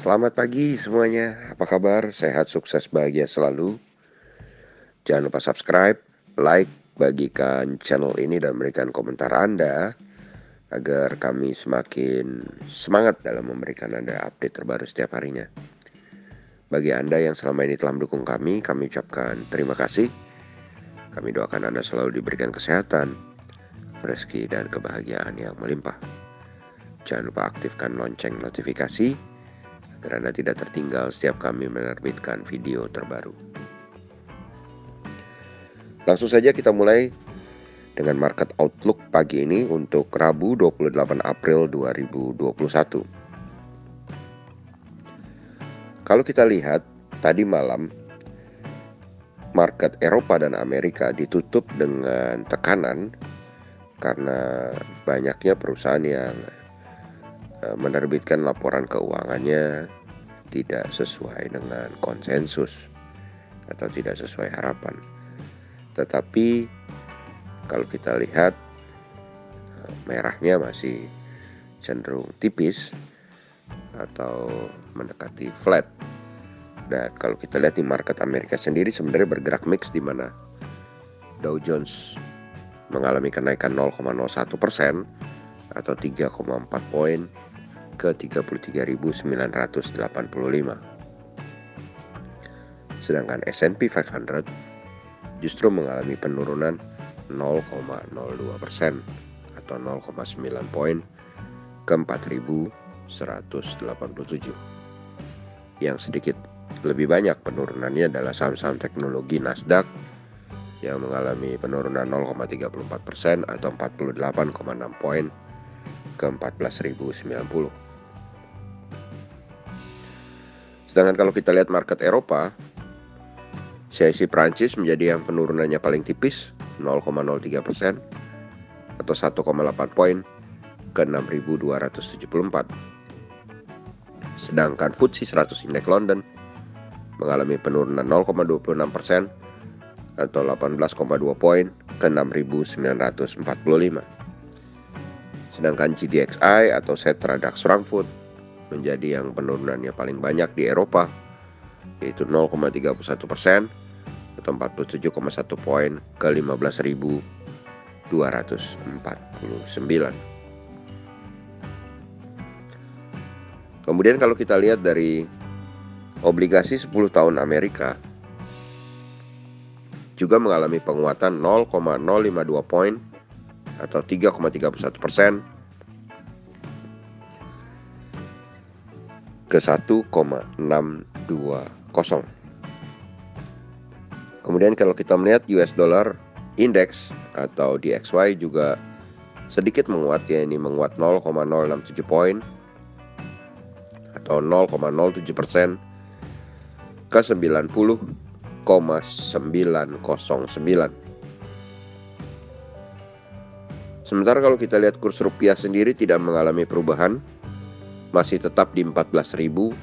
Selamat pagi semuanya, apa kabar? Sehat, sukses, bahagia selalu. Jangan lupa subscribe, like, bagikan channel ini dan berikan komentar Anda agar kami semakin semangat dalam memberikan Anda update terbaru setiap harinya. Bagi Anda yang selama ini telah mendukung kami ucapkan terima kasih. Kami doakan Anda selalu diberikan kesehatan, rezeki, dan kebahagiaan yang melimpah. Jangan lupa aktifkan lonceng notifikasi agar Anda tidak tertinggal setiap kami menerbitkan video terbaru. Langsung saja kita mulai dengan market outlook pagi ini untuk Rabu 28 April 2021. Kalau kita lihat tadi malam market Eropa dan Amerika ditutup dengan tekanan karena banyaknya perusahaan yang menerbitkan laporan keuangannya tidak sesuai dengan konsensus atau tidak sesuai harapan. Tetapi kalau kita lihat merahnya masih cenderung tipis atau mendekati flat. Dan kalau kita lihat di market Amerika sendiri sebenarnya bergerak mix, di mana Dow Jones mengalami kenaikan 0,01% atau 3,4 poin ke 33.985. Sedangkan S&P 500 justru mengalami penurunan 0,02% atau 0,9 poin ke 4.187. Yang sedikit lebih banyak penurunannya adalah saham-saham teknologi Nasdaq yang mengalami penurunan 0,34% atau 48,6 poin ke 14.090. Sedangkan kalau kita lihat market Eropa, CAC Prancis menjadi yang penurunannya paling tipis 0,03% atau 1,8 poin ke 6.274. Sedangkan FTSE 100 Index London mengalami penurunan 0,26% atau 18,2 poin ke 6.945. Sedangkan GDXI atau Xetra DAX Frankfurt menjadi yang penurunannya paling banyak di Eropa, yaitu 0,31% atau 47,1 poin ke 15.249. Kemudian kalau kita lihat dari obligasi 10 tahun Amerika juga mengalami penguatan 0,052 poin atau 3,31% ke 1,620. Kemudian kalau kita melihat US Dollar Index atau DXY juga sedikit menguat, ya, ini menguat 0,067 poin atau 0,07% ke 90,909. Sementara kalau kita lihat kurs rupiah sendiri tidak mengalami perubahan, masih tetap di 14.485.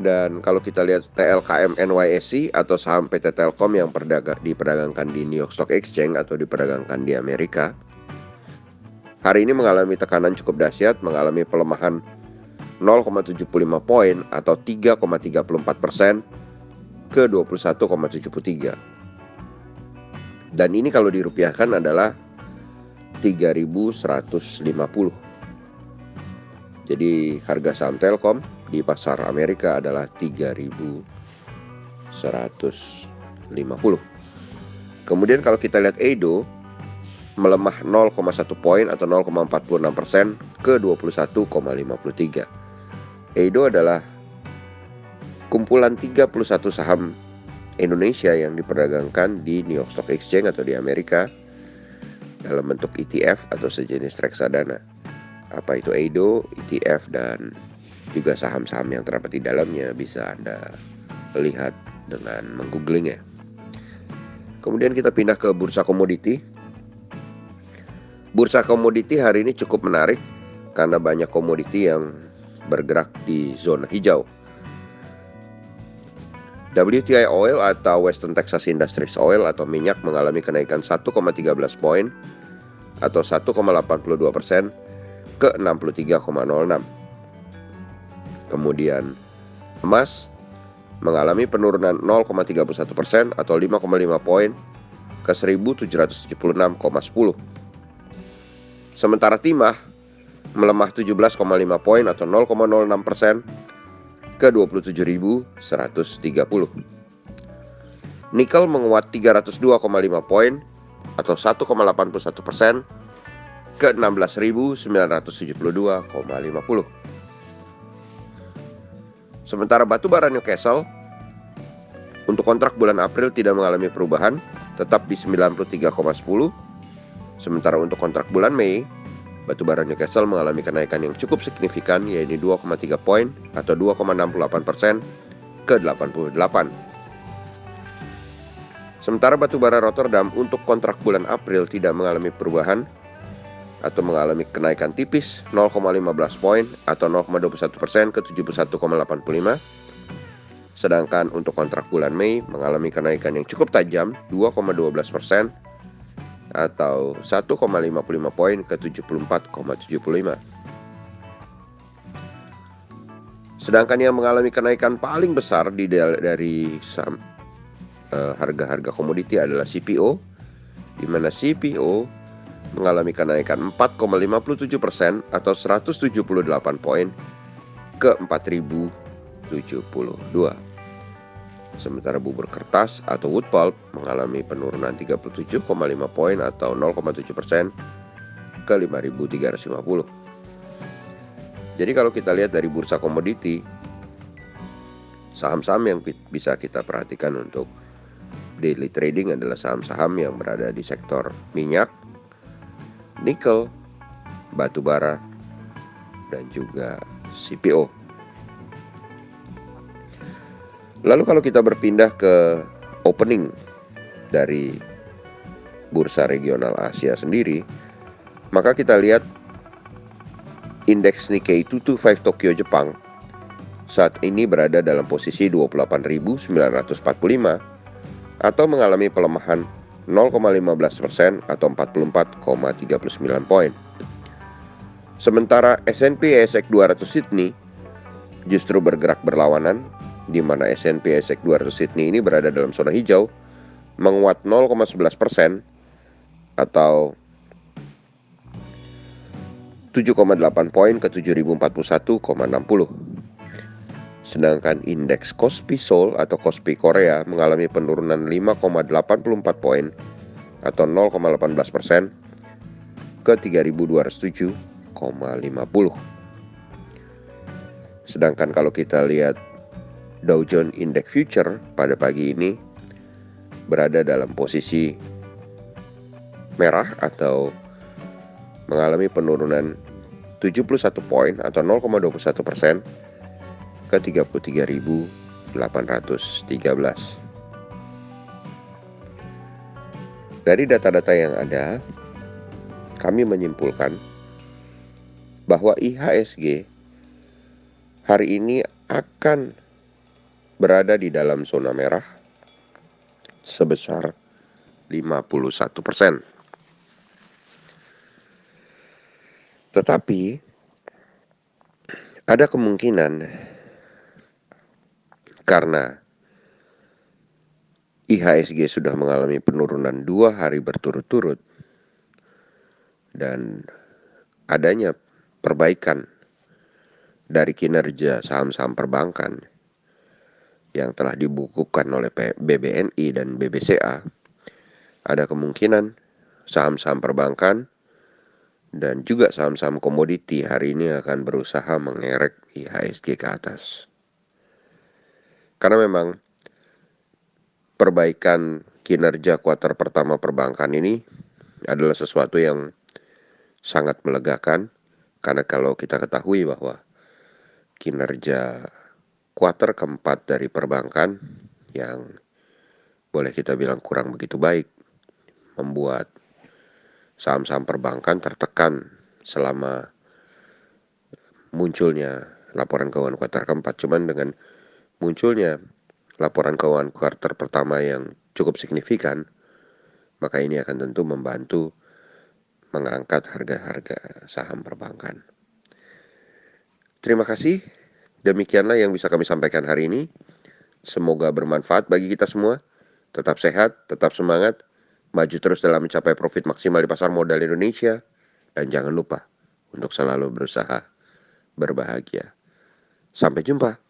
Dan kalau kita lihat TLKM NYSE atau saham PT Telkom yang diperdagangkan di New York Stock Exchange atau diperdagangkan di Amerika, hari ini mengalami tekanan cukup dahsyat, mengalami pelemahan 0,75 poin atau 3,34% ke 21,73. Dan ini kalau dirupiahkan adalah 3.150. Jadi harga saham Telkom di pasar Amerika adalah 3.150. Kemudian kalau kita lihat Edo melemah 0,1 poin atau 0,46% ke 21,53. Edo adalah kumpulan 31 saham Indonesia yang diperdagangkan di New York Stock Exchange atau di Amerika dalam bentuk ETF atau sejenis reksadana. Apa itu Edo, ETF, dan juga saham-saham yang terdapat di dalamnya bisa Anda lihat dengan menggooglingnya. Kemudian kita pindah ke bursa komoditi. Bursa komoditi hari ini cukup menarik karena banyak komoditi yang bergerak di zona hijau. WTI oil atau Western Texas Intermediate Oil atau minyak mengalami kenaikan 1,13 poin atau 1,82% ke 63,06. Kemudian emas mengalami penurunan 0,31% atau 5,5 poin ke 1776,10. Sementara timah melemah 17,5 poin atau 0,06% ke 27.130. Nikel menguat 302,5 poin atau 1,81% ke 16.972,50. Sementara batu bara Newcastle untuk kontrak bulan April tidak mengalami perubahan, tetap di 93,10. Sementara untuk kontrak bulan Mei, batu bara Newcastle mengalami kenaikan yang cukup signifikan, yaitu 2,3 poin atau 2,68% ke 88. Sementara batu bara Rotterdam untuk kontrak bulan April tidak mengalami perubahan atau mengalami kenaikan tipis 0,15 poin atau 0,21% ke 71,85. Sedangkan untuk kontrak bulan Mei mengalami kenaikan yang cukup tajam 2,12% atau 1,55 poin ke 74,75. Sedangkan yang mengalami kenaikan paling besar dari harga-harga komoditi adalah CPO, di mana CPO mengalami kenaikan 4,57% atau 178 poin ke 4.072. Sementara bubur kertas atau wood pulp mengalami penurunan 37,5 poin atau 0,7% ke 5.350. Jadi kalau kita lihat dari bursa komoditi, saham-saham yang bisa kita perhatikan untuk daily trading adalah saham-saham yang berada di sektor minyak, nikel, batu bara, dan juga CPO. Lalu kalau kita berpindah ke opening dari bursa regional Asia sendiri, maka kita lihat indeks Nikkei 225 Tokyo Jepang saat ini berada dalam posisi 28.945 atau mengalami pelemahan 0,15% atau 44,39 poin. Sementara S&P ASX 200 Sydney justru bergerak berlawanan, di mana S&P ASX 200 Sydney ini berada dalam zona hijau, menguat 0,11% atau 7,8 poin ke 7.041,60. Sedangkan indeks Kospi Seoul atau Kospi Korea mengalami penurunan 5,84 poin atau 0,18% ke 3.207,50. Sedangkan kalau kita lihat Dow Jones Index Future pada pagi ini berada dalam posisi merah atau mengalami penurunan 71 poin atau 0,21% ke 33.813. Dari data-data yang ada, kami menyimpulkan bahwa IHSG hari ini akan berada di dalam zona merah sebesar 51%. Tetapi ada kemungkinan karena IHSG sudah mengalami penurunan 2 hari berturut-turut dan adanya perbaikan dari kinerja saham-saham perbankan yang telah dibukukan oleh BBNI dan BBCA, ada kemungkinan saham-saham perbankan dan juga saham-saham komoditi hari ini akan berusaha mengerek IHSG ke atas. Karena memang perbaikan kinerja kuartal pertama perbankan ini adalah sesuatu yang sangat melegakan, karena kalau kita ketahui bahwa kinerja kuartal keempat dari perbankan yang boleh kita bilang kurang begitu baik, membuat saham-saham perbankan tertekan selama munculnya laporan keuangan kuartal keempat. Cuman dengan munculnya laporan keuangan kuartal pertama yang cukup signifikan, maka ini akan tentu membantu mengangkat harga-harga saham perbankan. Terima kasih. Demikianlah yang bisa kami sampaikan hari ini. Semoga bermanfaat bagi kita semua. Tetap sehat, tetap semangat, maju terus dalam mencapai profit maksimal di pasar modal Indonesia. Dan jangan lupa untuk selalu berusaha berbahagia. Sampai jumpa.